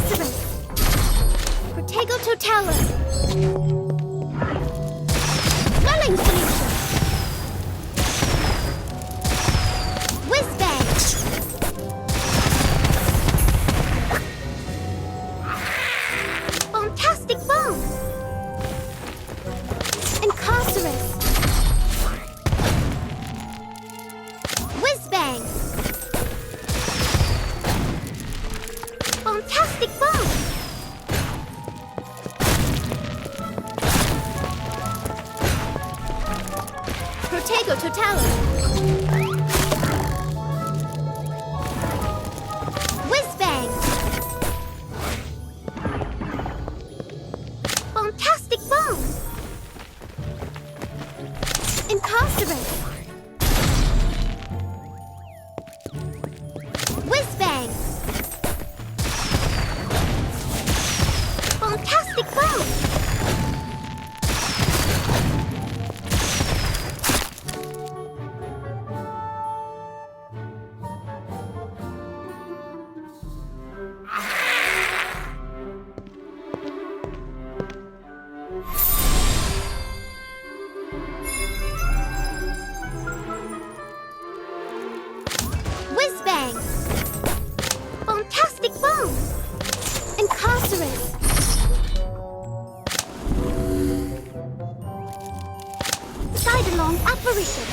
Incarcerate. Protego Totaler. Swelling Solution. Whiz-Bang. Fantastic Bomb. Incarcerate. Whiz-Bang. Fantastic Bomb. Protego Totaler. Whiz-Bang. Fantastic Bomb. Incarcerate. Whiz-Bang. Fantastic Bomb. Whiz-Bang. Fantastic Bomb. Incarcerate. Sidelong Apparition.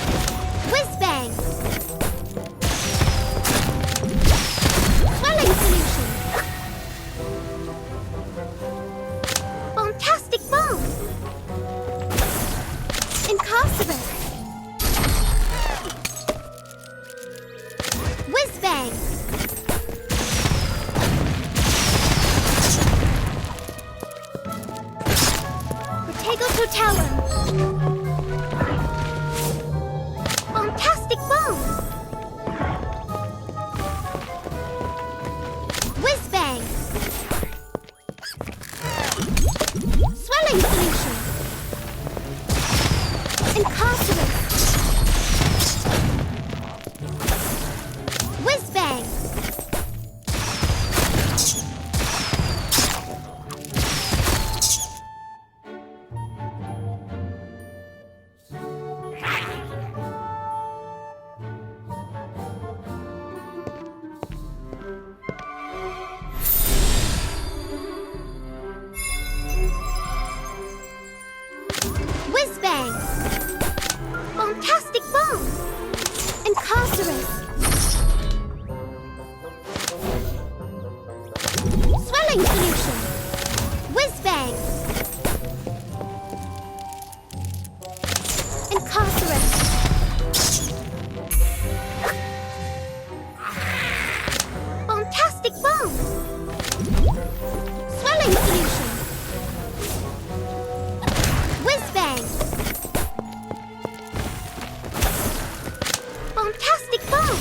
Whiz-Bang. Swelling Solution. Fantastic Bomb. Incarcerate. Whiz-Bang. Protego Totaler. Fantastic Bomb. Whiz-Bang. Swelling Solution. Incarcerate. Whiz-Bang. Whiz-Bang. Fantastic Bomb. Incarcerate. Swelling Solution. Whiz-Bang. Incarcerate. Fantastic Bomb. Swelling Solution. Whiz-Bang. Fantastic Bomb.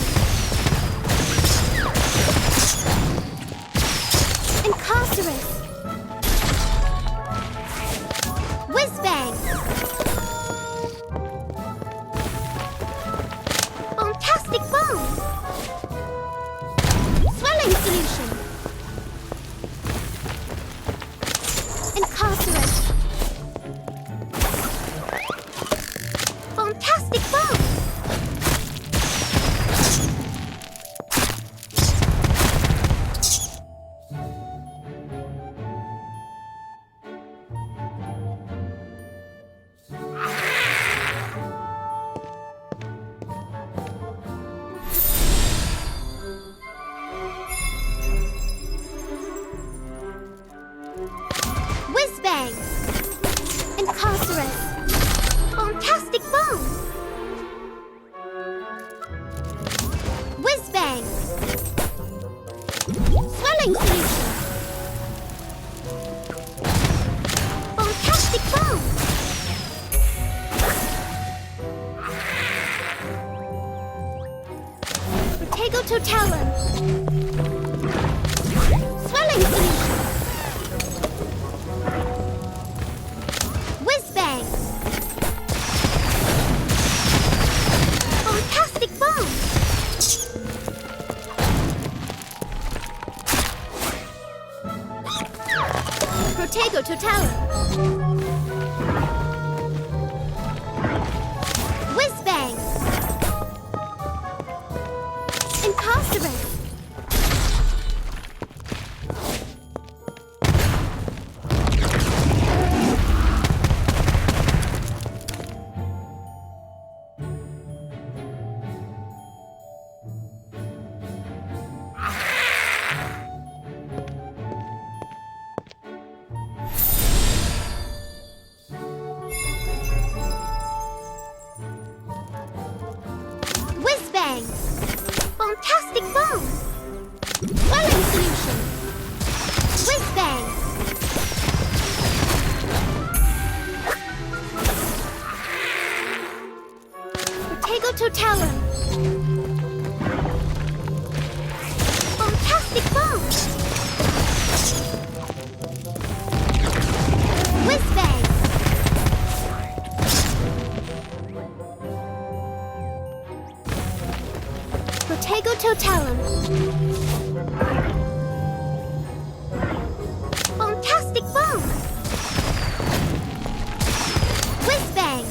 Incarcerate. Whiz-Bang. Fantastic Bomb. Swelling Solution. Incarcerate. Fantastic Bomb. Whiz-Bang. Incarcerate. Fantastic Bomb. Whiz-Bang. Swelling Solution. Fantastic Bomb. Protego Totaler. Swelling Solution. Whiz-Bang. Fantastic Bomb. Protego to Talon. Whiz Bang. Incarcerate. Fantastic bomb! Swelling solution! Whiz bang! Protego to Talon! Fantastic bomb! Whiz bang! Protego to Talon. Fantastic bomb. Whiz bang.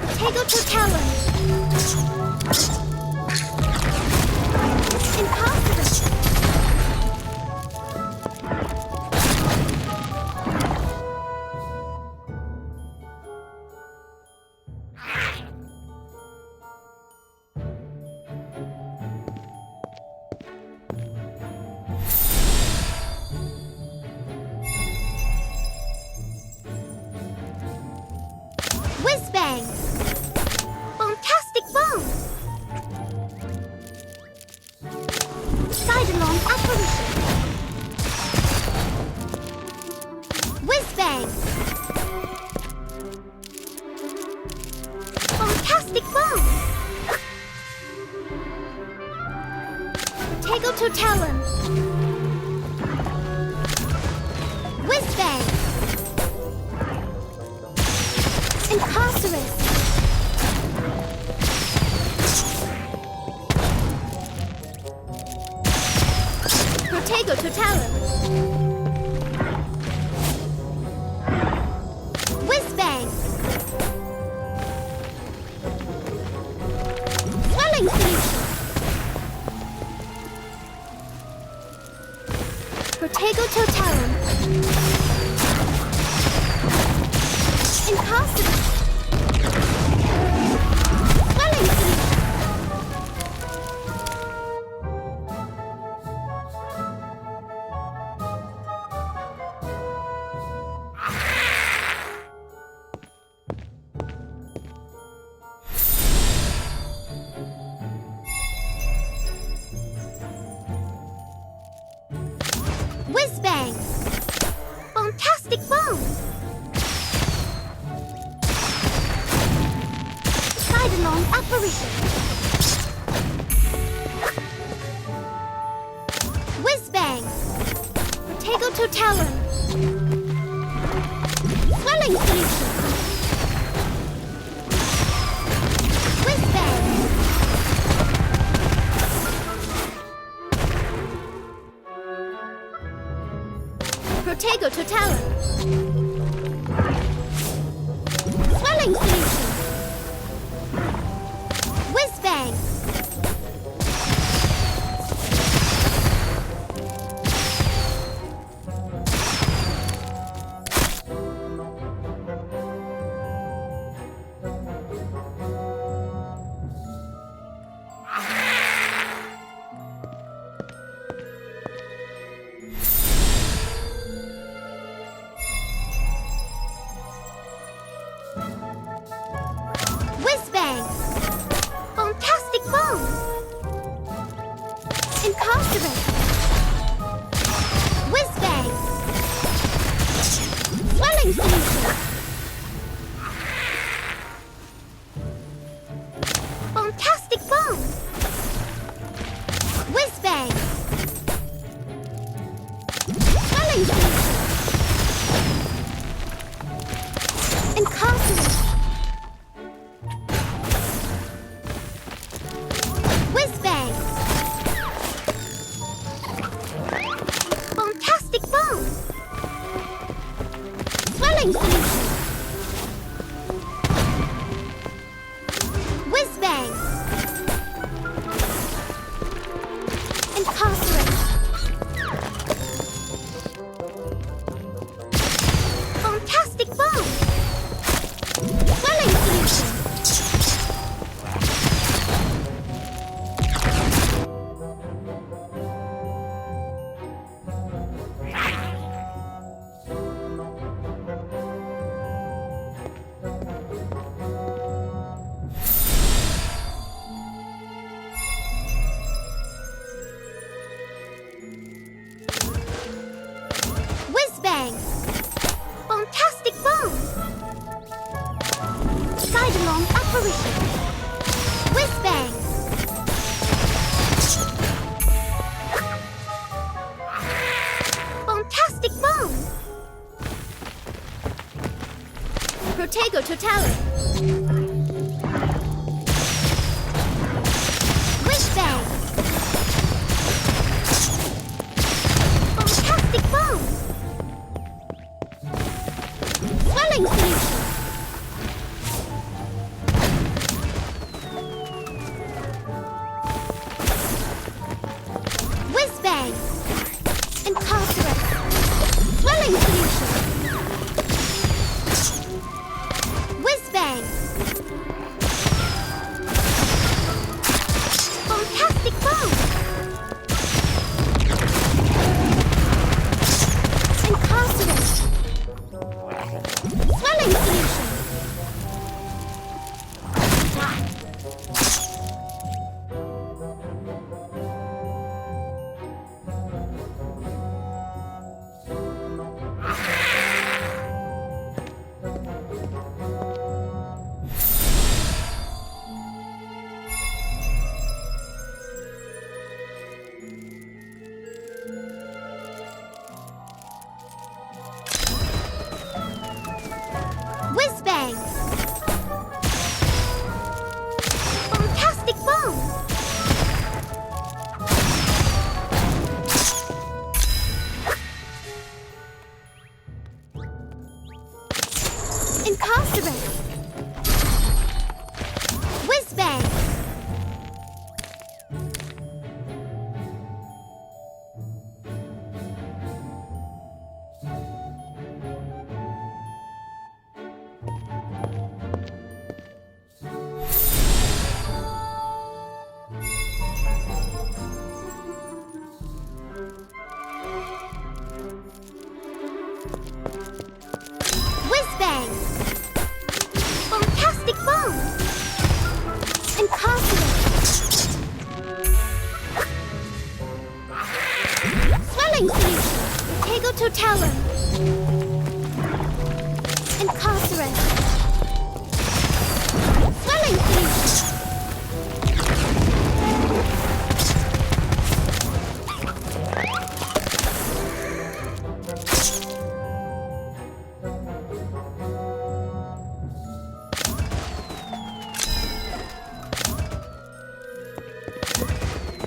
Protego to Talon. Impossible. Whiz bang! Fantastic bomb! Sidelong apparition! Whiz bang! Fantastic bomb! Protego to Talon! Whiz bang! Incarcerate! Protego to Talon! Whiz bang! Swelling solution! Protego to Talon! Incarcerate! Swelling solution! Whiz bang! Fantastic bomb! Sidelong apparition! Whiz bang! Protego to Talon! Swelling solution! Whiz bang! Protego to Talon! Swelling solution! Whiz bang! Bomb apparition. Whiz bang. Bombastic bomb. Protego totaler. Whiz bang. Bombastic bomb. Swelling solution. Whiz bang. Incarcerate. Swelling solution. Whiz bang. Bombastic bomb. Incarcerate. Swelling solution. Whiz bang. Bombastic bomb. Incarcerate. Whiz bang. Whiz bang. Bombastic bomb. Incarcerate. Swelling solution. Protego totaler. Incarcerate. Swelling solution.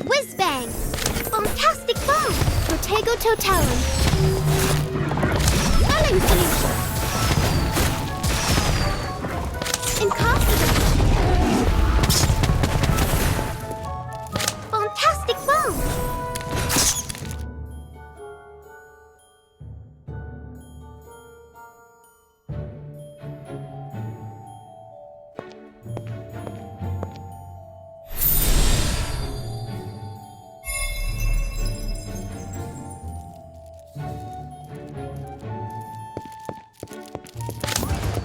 Whiz bang. Bombastic bomb. Protego totaler. Swelling solution. Incarcerate. Bombastic bomb.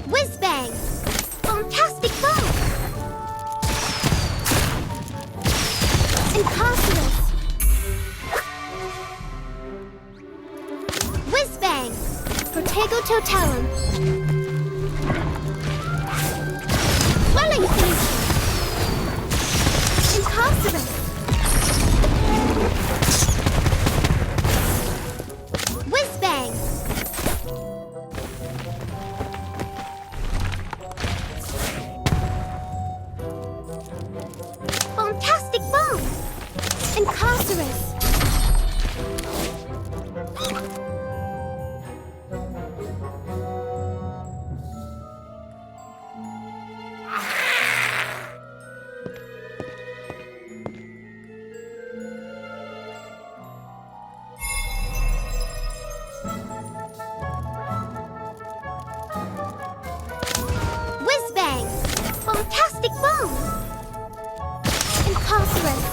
Whiz bang. Bombastic bomb. Incarcerate. Whiz bang. Protego totaler. Swelling solution. Incarcerate. Whiz bang. Bombastic bomb. Incarcerate. Whiz bang. Bombastic bomb. Incarcerate.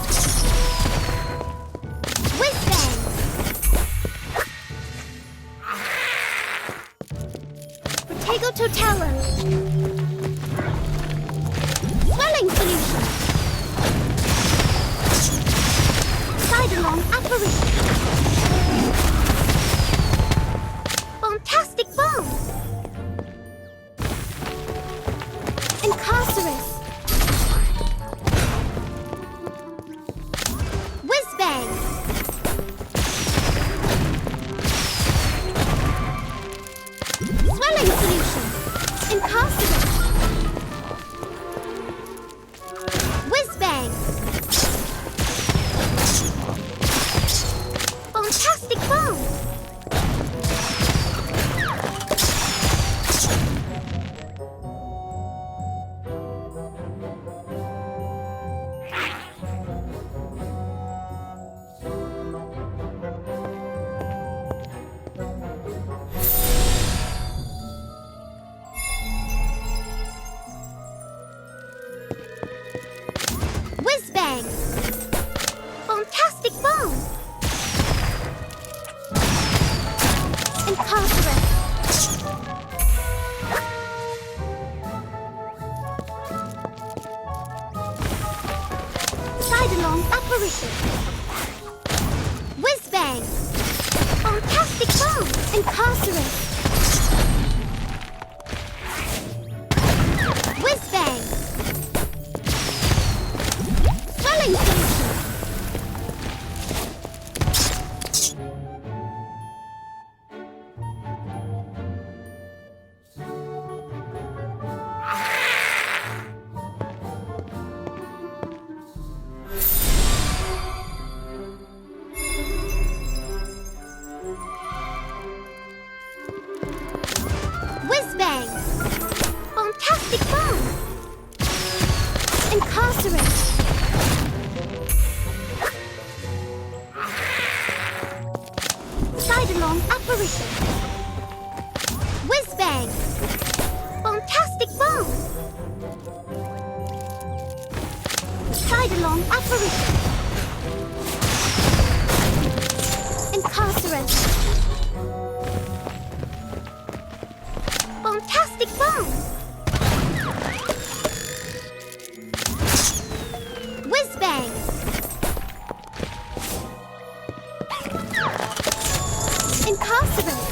Whiz bang! Fantastic bomb! Incarcerate! Side-along apparition! Whiz bang! Fantastic bomb! Incarcerate! Whiz bang! Swelling solution! Whiz bang! Fantastic bomb! Incarcerate! Side-along apparition! Whiz bang! Fantastic bomb! Side-along apparition! Incarcerate! Fantastic bomb! Whiz bang! Incarcerate!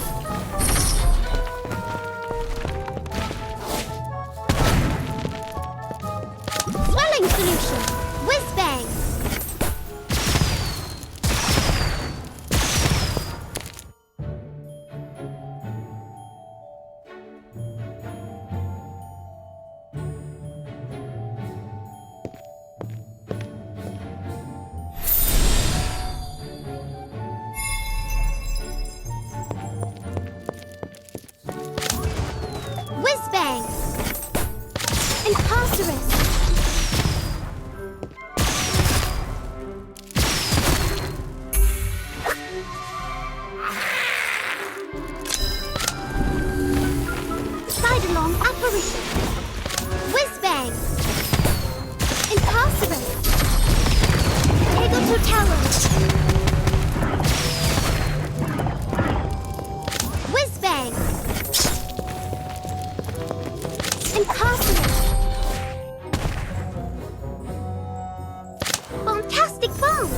Swelling solution! Whiz bang! Whiz bang! Incarcerate! Side-along apparition! Whiz bang! Incarcerate! Eagle to tower! Whiz bang! Incarcerate! Fantastic bomb!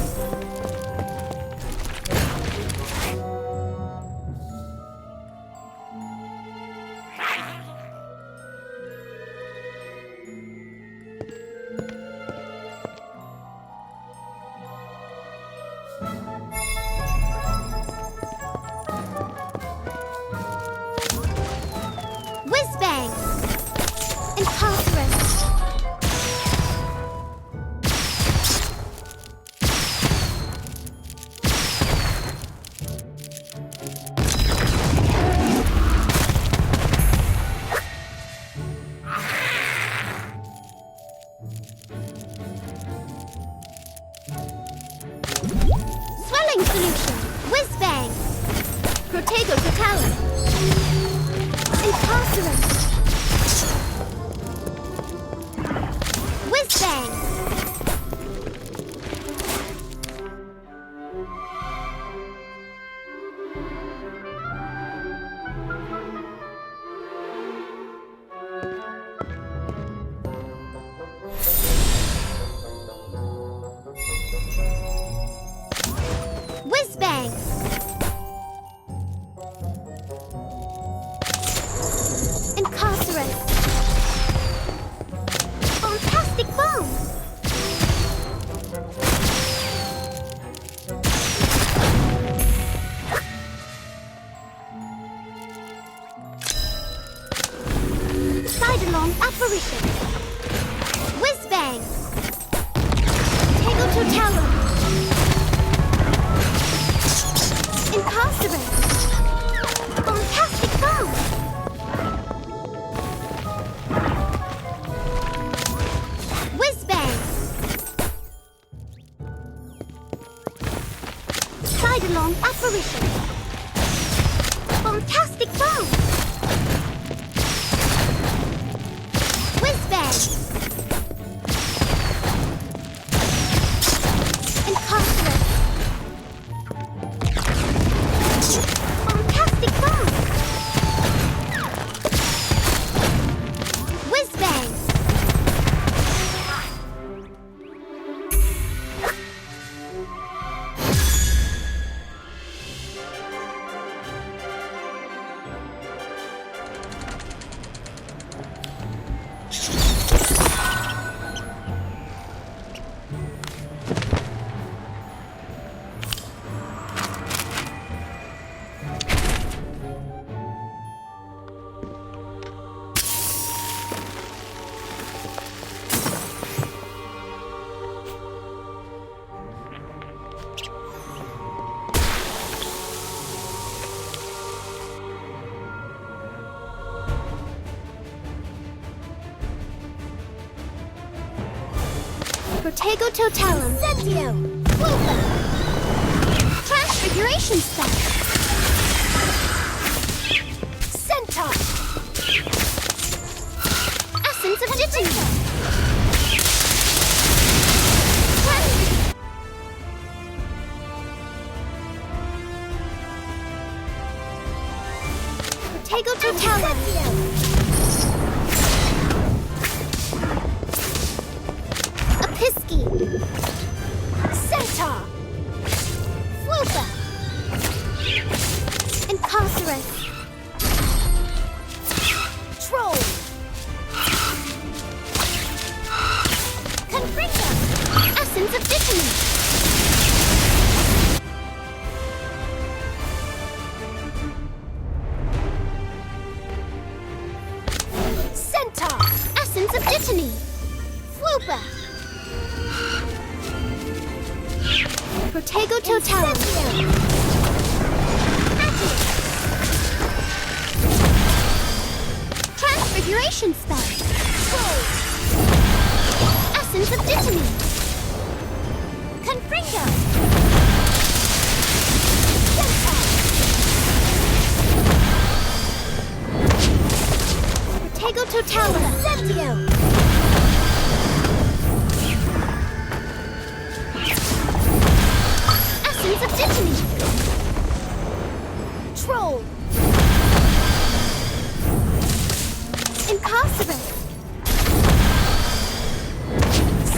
Whiz bang! Incarcerate! Swelling solution! Whiz bang! Protego to tower! Incarcerate! Whiz bang! Whiz bang! Incarcerate! Fantastic bomb! Side-along apparition! Whiz bang! Tango to tower! Incarcerate! Fantastic bomb! Whiz bang! Side-along apparition! Fantastic bomb! Whiz bang! Protego Totalum. Incendio! Fuga! Transfiguration spell. Centaur! Essence of Dittany. Protego Totalum. Episky. Centaur! Fuga! Incarcerus. Troll! Confringo! Essence of Dittany. Centaur! Essence of Dittany. Fuga! Protego Totalum. Transfiguration spell. Essence of Dittany. Confringo! Protego Totalum. Incendio! Essence of Dittany. Troll! Incarcerus.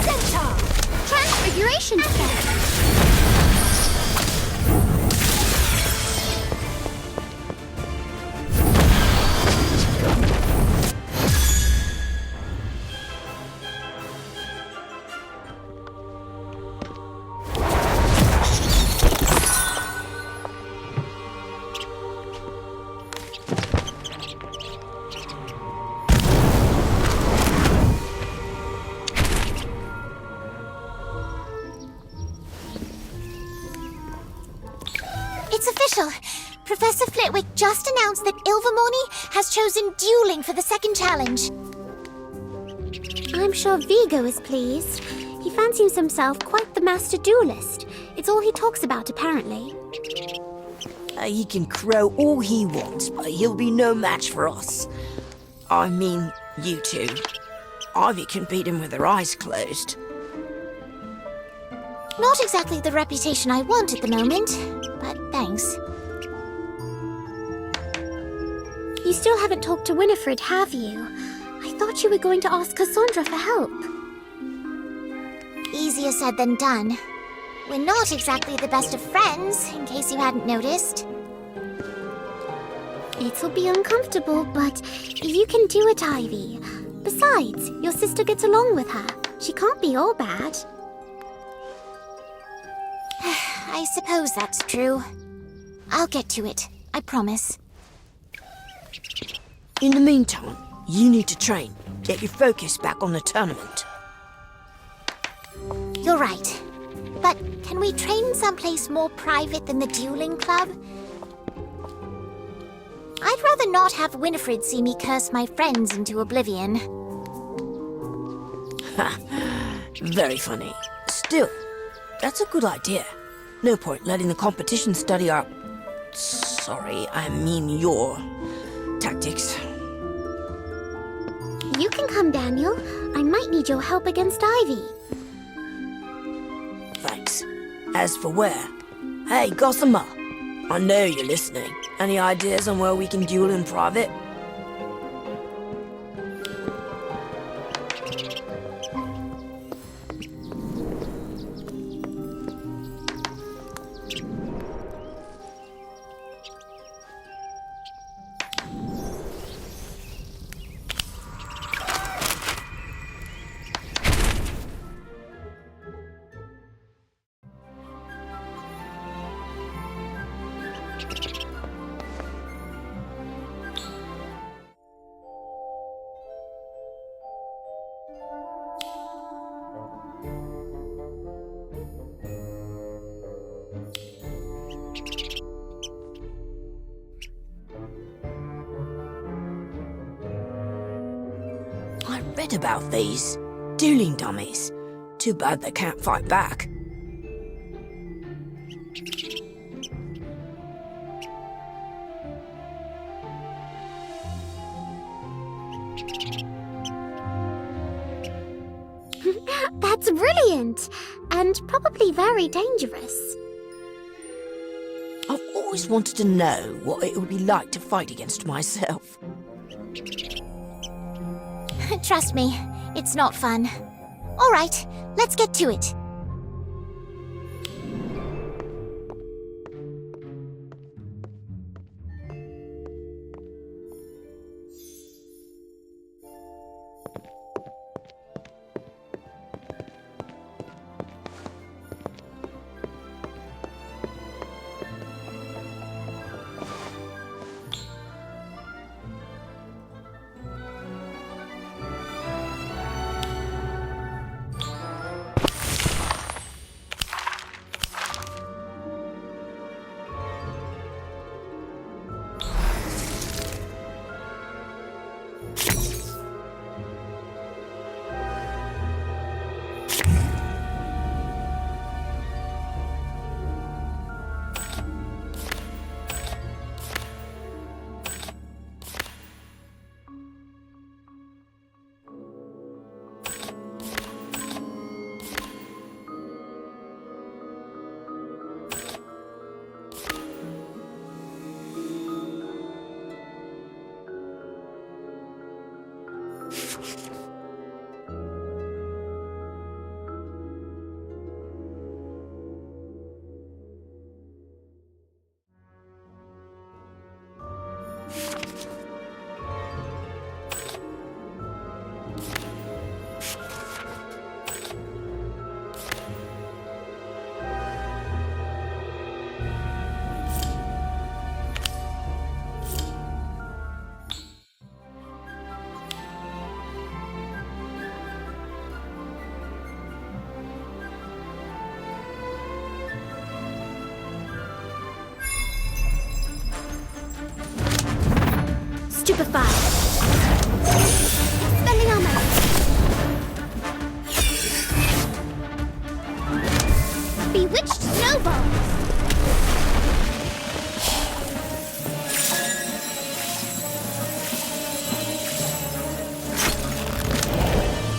Centaur! Transfiguration spell. It's official. Professor Flitwick just announced that Ilvermorny has chosen dueling for the second challenge. I'm sure Vigo is pleased. He fancies himself quite the master duelist. It's all he talks about, apparently. He can crow all he wants, but he'll be no match for us. I mean, you two. Ivy can beat him with her eyes closed. Not exactly the reputation I want at the moment, but thanks. You still haven't talked to Winifred, have you? I thought you were going to ask Cassandra for help. Easier said than done. We're not exactly the best of friends, in case you hadn't noticed. It'll be uncomfortable, but you can do it, Ivy. Besides, your sister gets along with her. She can't be all bad. I suppose that's true. I'll get to it, I promise. In the meantime, you need to train. Get your focus back on the tournament. You're right. But can we train someplace more private than the dueling club? I'd rather not have Winifred see me curse my friends into oblivion. Ha! Very funny. Still, that's a good idea. No point letting the competition study our... Sorry, I mean your... tactics. You can come, Daniel. I might need your help against Ivy. Thanks. As for where... Hey, Gossamer! I know you're listening. Any ideas on where we can duel in private? I read about these dueling dummies. Too bad they can't fight back. That's brilliant! And probably very dangerous. I've always wanted to know what it would be like to fight against myself. Trust me, it's not fun. All right, let's get to it. Stupefied. Spending armor. Bewitched snowballs.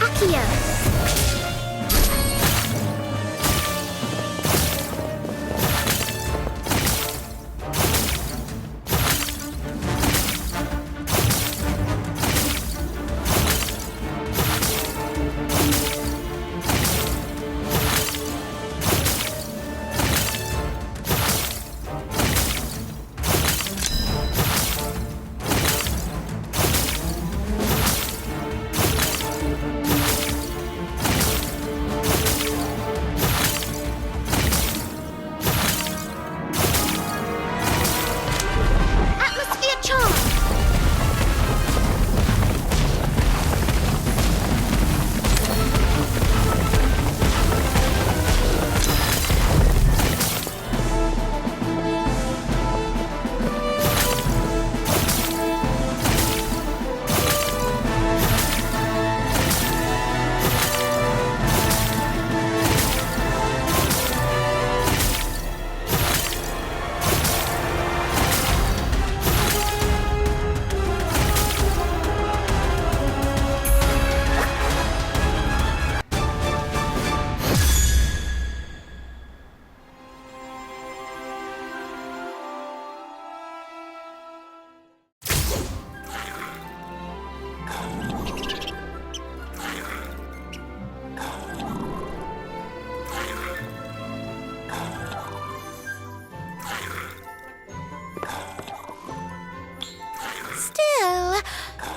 Accio.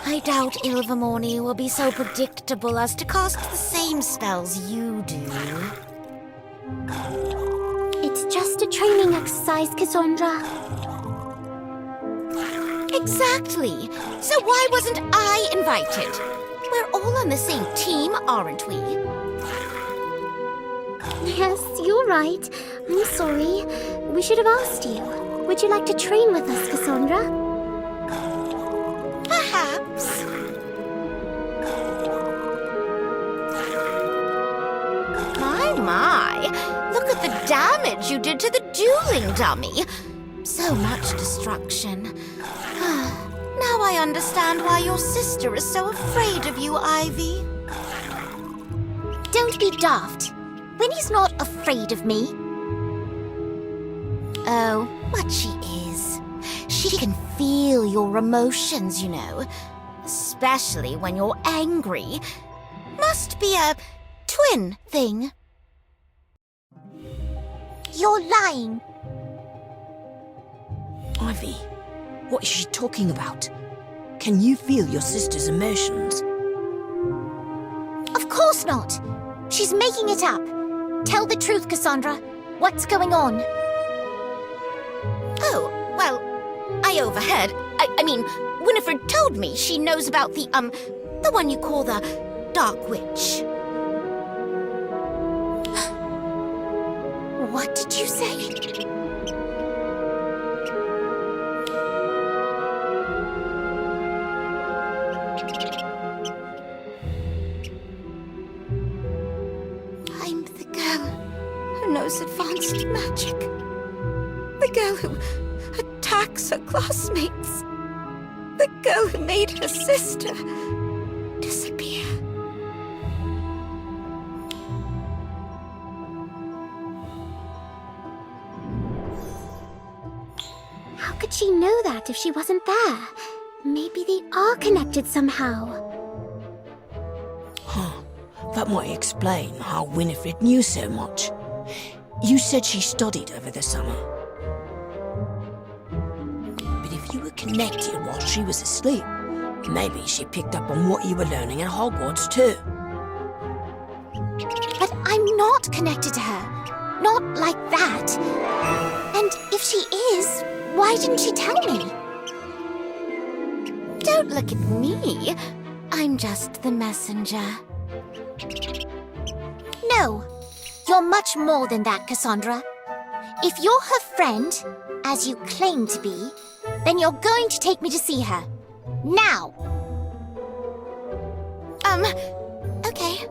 I doubt Ilvermorny will be so predictable as to cast the same spells you do. It's just a training exercise, Cassandra. Exactly. So why wasn't I invited? We're all on the same team, aren't we? Yes, you're right. I'm sorry. We should have asked you. Would you like to train with us, Cassandra? Perhaps. damage you did to the dueling dummy. So much destruction. Now I understand why your sister is so afraid of you, Ivy. Don't be daft. Winnie's not afraid of me. Oh, but she is. She can feel your emotions, you know. Especially when you're angry. Must be a twin thing. You're lying. Ivy, what is she talking about? Can you feel your sister's emotions? Of course not. She's making it up. Tell the truth, Cassandra. What's going on? Oh, well, I overheard. I mean, Winifred told me she knows about the one you call the Dark Witch. What did you say? I'm the girl who knows advanced magic. The girl who attacks her classmates. The girl who made her sister disappear. How could she know that if she wasn't there? Maybe they are connected somehow. Huh. That might explain how Winifred knew so much. You said she studied over the summer. But if you were connected while she was asleep, maybe she picked up on what you were learning at Hogwarts too. But I'm not connected to her. Not like that. And if she is, why didn't she tell me? Don't look at me. I'm just the messenger. No. You're much more than that, Cassandra. If you're her friend, as you claim to be, then you're going to take me to see her. Now! Okay.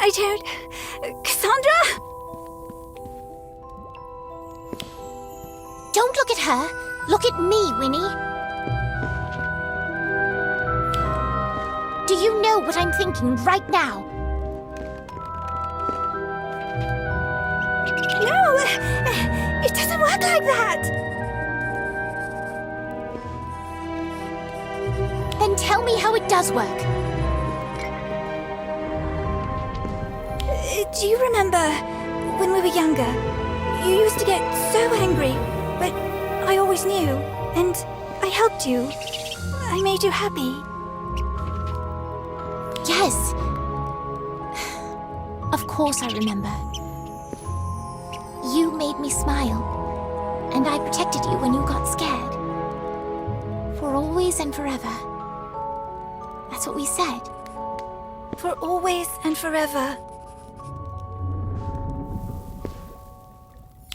I don't... Cassandra? Don't look at her. Look at me, Winnie. Do you know what I'm thinking right now? No! It doesn't work like that! Then tell me how it does work. Do you remember when we were younger? You used to get so angry, but I always knew, and I helped you. I made you happy. Yes. Of course I remember. You made me smile, and I protected you when you got scared. For always and forever. That's what we said. For always and forever.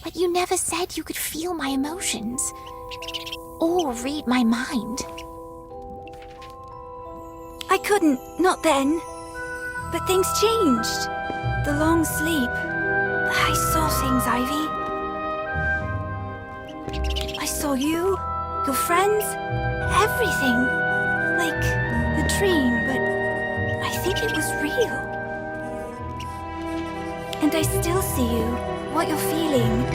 But you never said you could feel my emotions. Or read my mind. I couldn't, not then. But things changed. The long sleep. I saw things, Ivy. I saw you, your friends, everything. Like a dream, but I think it was real. And I still see you, what you're feeling,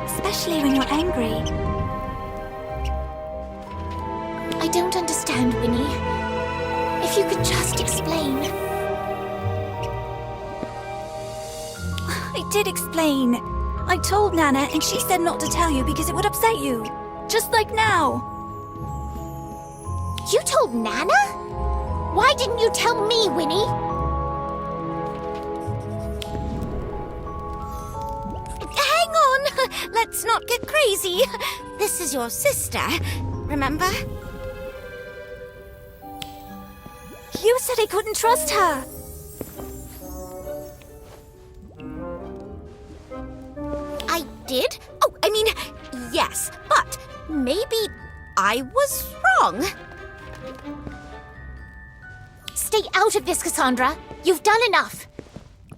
especially when you're angry. I don't understand, Winnie. If you could just explain. I did explain. I told Nana and she said not to tell you because it would upset you. Just like now. You told Nana? Why didn't you tell me, Winnie? let's not get crazy. This is your sister, remember? You said I couldn't trust her. I did? Oh, I mean, yes, but maybe I was wrong. Stay out of this, Cassandra. You've done enough.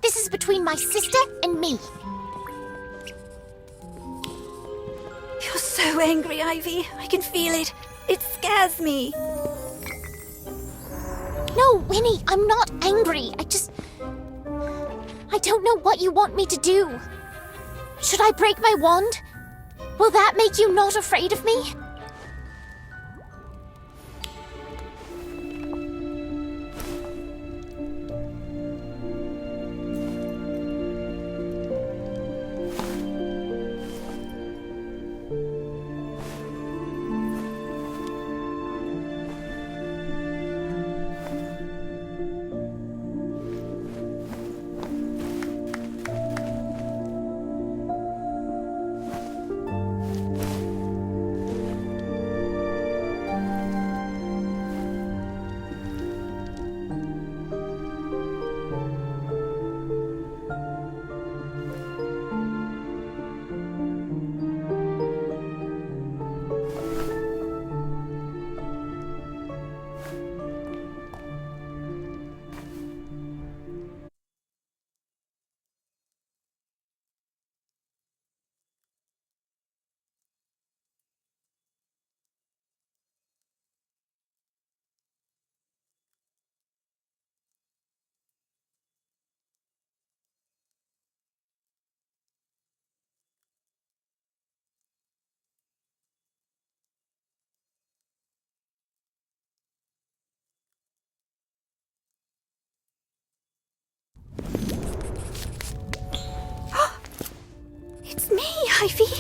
This is between my sister and me. You're so angry, Ivy. I can feel it. It scares me. No, Winnie, I'm not angry. I don't know what you want me to do. Should I break my wand? Will that make you not afraid of me? It's me, Ivy.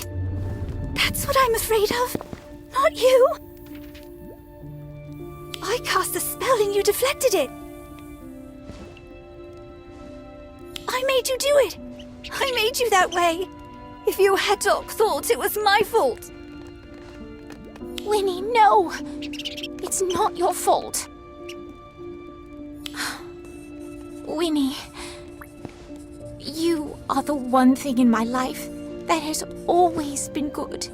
That's what I'm afraid of. Not you. I cast a spell and you deflected it. I made you do it. I made you that way. If you had thought it was my fault. Winnie, no! It's not your fault. Winnie, you are the one thing in my life that has always been good.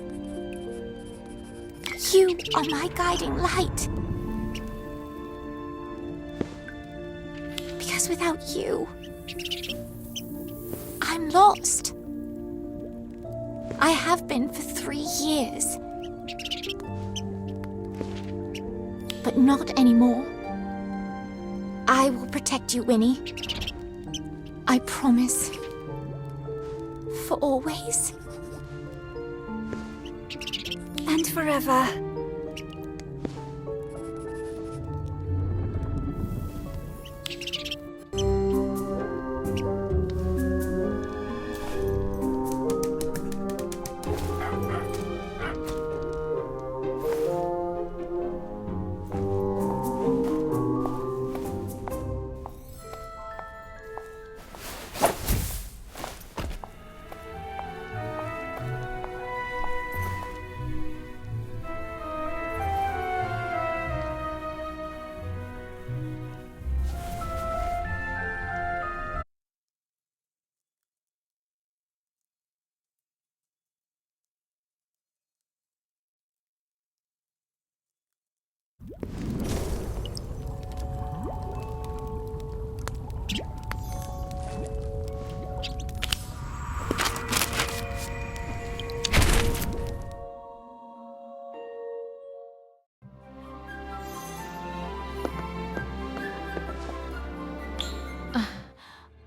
You are my guiding light. Because without you, I'm lost. I have been for 3 years. But not anymore. I will protect you, Winnie. I promise. For always. And forever.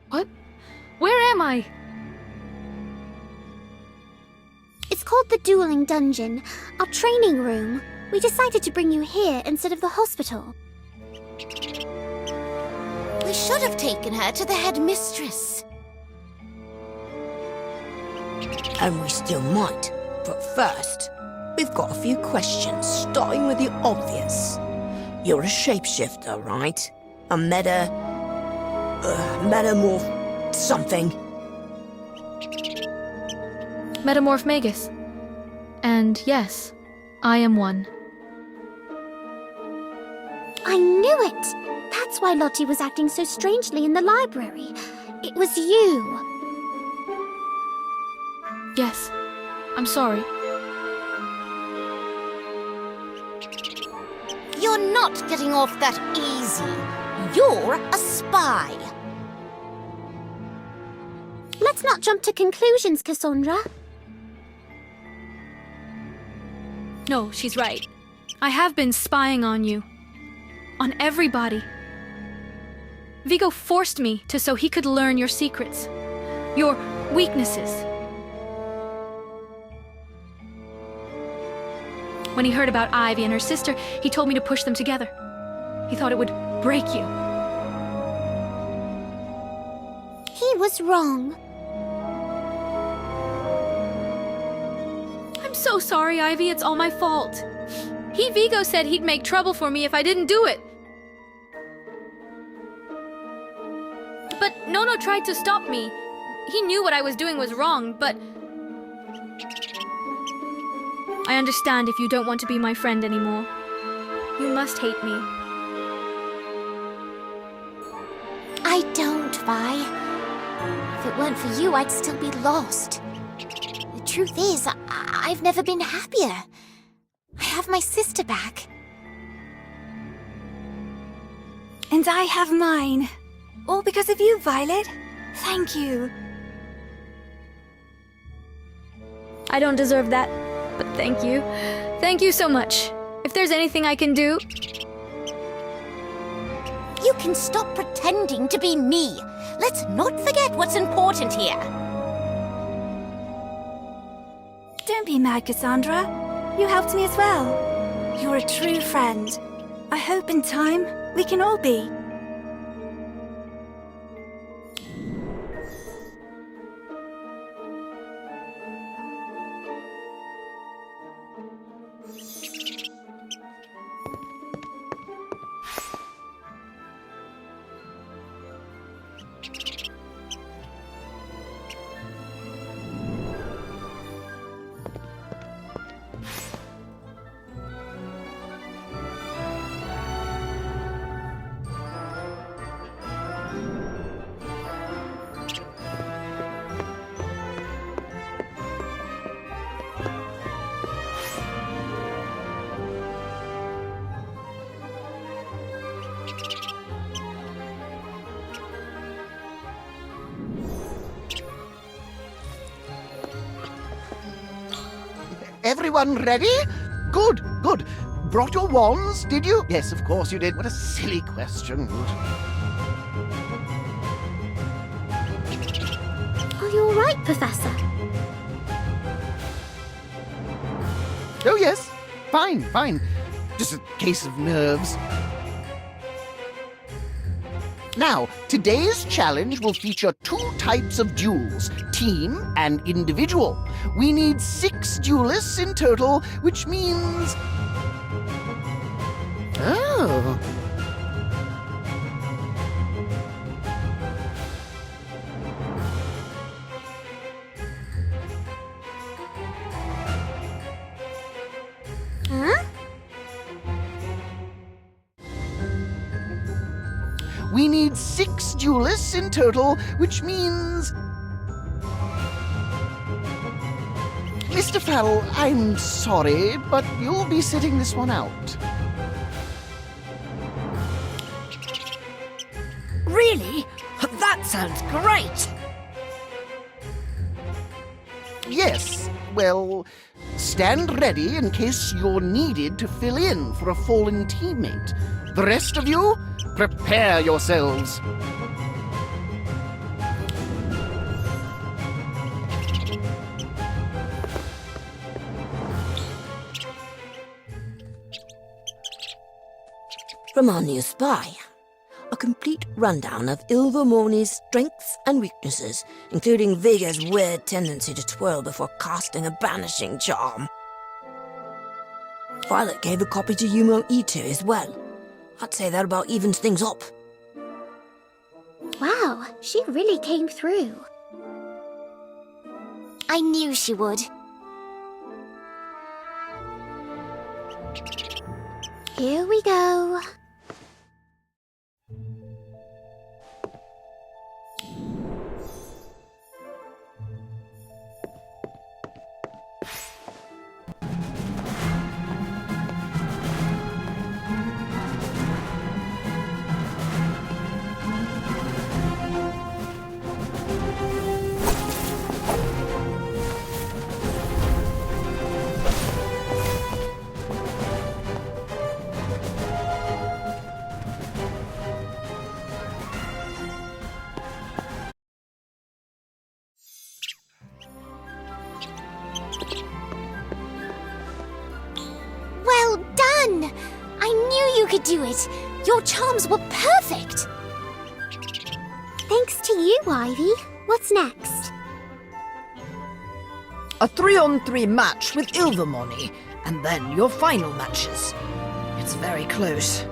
What? Where am I? It's called the Dueling Dungeon, our training room. We decided to bring you here instead of the hospital. We should have taken her to the headmistress. And we still might. But first, we've got a few questions, starting with the obvious. You're a shapeshifter, right? A metamorph something. Metamorph Magus. And yes, I am one. I knew it! That's why Lottie was acting so strangely in the library. It was you. Yes, I'm sorry. You're not getting off that easy. You're a spy. Let's not jump to conclusions, Cassandra. No, she's right. I have been spying on you. On everybody. Vigo forced me to so he could learn your secrets. Your weaknesses. When he heard about Ivy and her sister, he told me to push them together. He thought it would break you. He was wrong. I'm so sorry, Ivy. It's all my fault. Vigo said he'd make trouble for me if I didn't do it. But Nono tried to stop me. He knew what I was doing was wrong, but... I understand if you don't want to be my friend anymore. You must hate me. I don't, Vi. If it weren't for you, I'd still be lost. The truth is, I've never been happier. I have my sister back. And I have mine. All because of you, Violet. Thank you. I don't deserve that, but thank you. Thank you so much. If there's anything I can do... You can stop pretending to be me. Let's not forget what's important here. Don't be mad, Cassandra. You helped me as well. You're a true friend. I hope in time we can all be. Everyone ready? Good, good. Brought your wands, did you? Yes, of course you did. What a silly question. Are you all right, Professor? Oh, yes. Fine, fine. Just a case of nerves. Now, today's challenge will feature 2 types of duels, team and individual. We need 6 duelists in total, which means... Oh. Huh? We need 6 duelists in total, which means... Mr. Farrell, I'm sorry, but you'll be sitting this one out. Really? That sounds great! Yes, well, stand ready in case you're needed to fill in for a fallen teammate. The rest of you, prepare yourselves. From our new spy. A complete rundown of Ilvermorny's strengths and weaknesses, including Vega's weird tendency to twirl before casting a banishing charm. Violet gave a copy to Yumo Ito as well. I'd say that about evens things up. Wow, she really came through. I knew she would. Here we go. Well done! I knew you could do it. Your charms were perfect. Thanks to you, Ivy. What's next? A 3-on-3 match with Ilvermorny, and then your final matches. It's very close.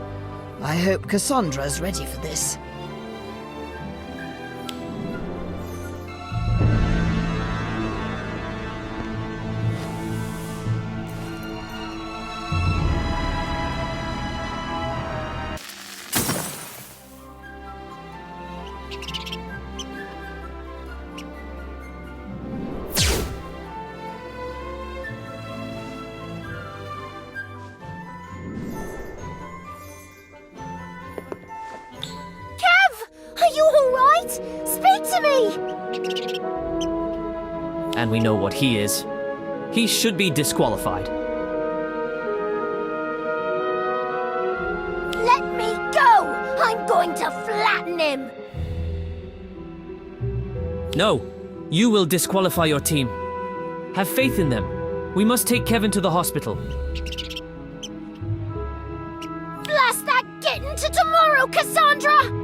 I hope Cassandra's ready for this. Are you alright? Speak to me! And we know what he is. He should be disqualified. Let me go! I'm going to flatten him! No, you will disqualify your team. Have faith in them. We must take Kevin to the hospital. Blast that getting to tomorrow, Cassandra!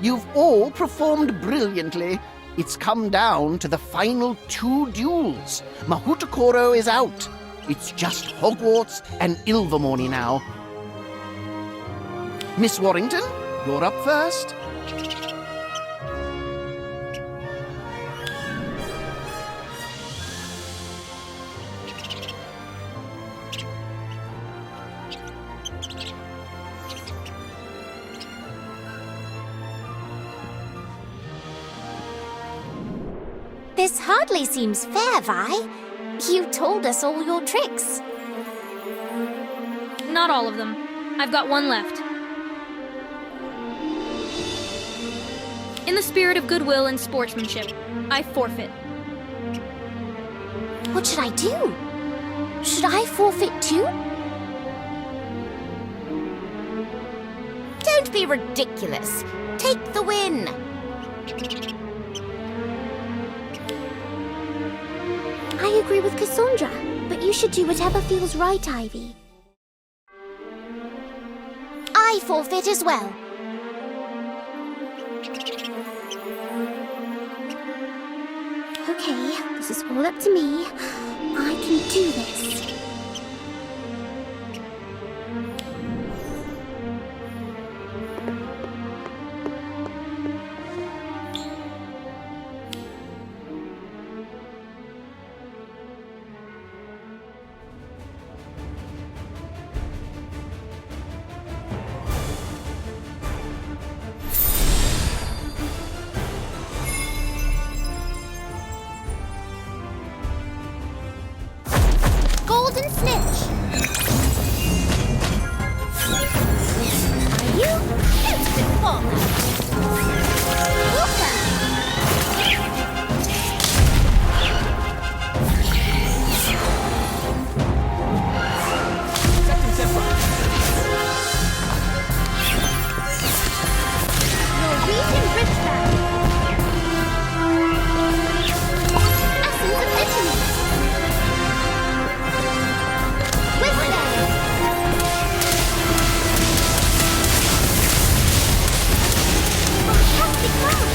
You've all performed brilliantly. It's come down to the final 2 duels. Mahutakoro is out. It's just Hogwarts and Ilvermorny now. Miss Warrington, you're up first. This hardly seems fair, Vi. You told us all your tricks. Not all of them. I've got one left. In the spirit of goodwill and sportsmanship, I forfeit. What should I do? Should I forfeit too? Don't be ridiculous. Take the win. I agree with Cassandra, but you should do whatever feels right, Ivy. I forfeit as well. Okay, this is all up to me. I can do this. and snitch. Are you? Instant fallout. Walker. Norwegian Bridgeband. Essence of Italy. Whistler. Fantastic march.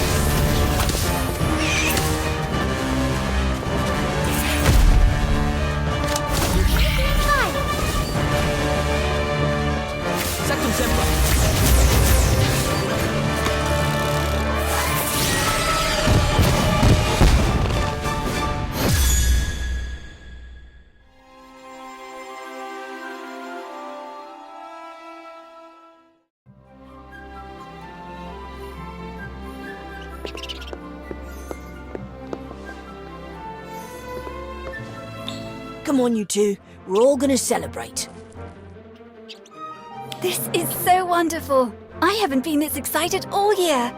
Fire. Sectum Sempra. Come on, you two. We're all gonna celebrate. This is so wonderful. I haven't been this excited all year.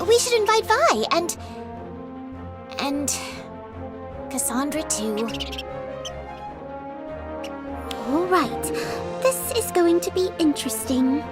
We should invite Vi and Cassandra too. All right. This is going to be interesting.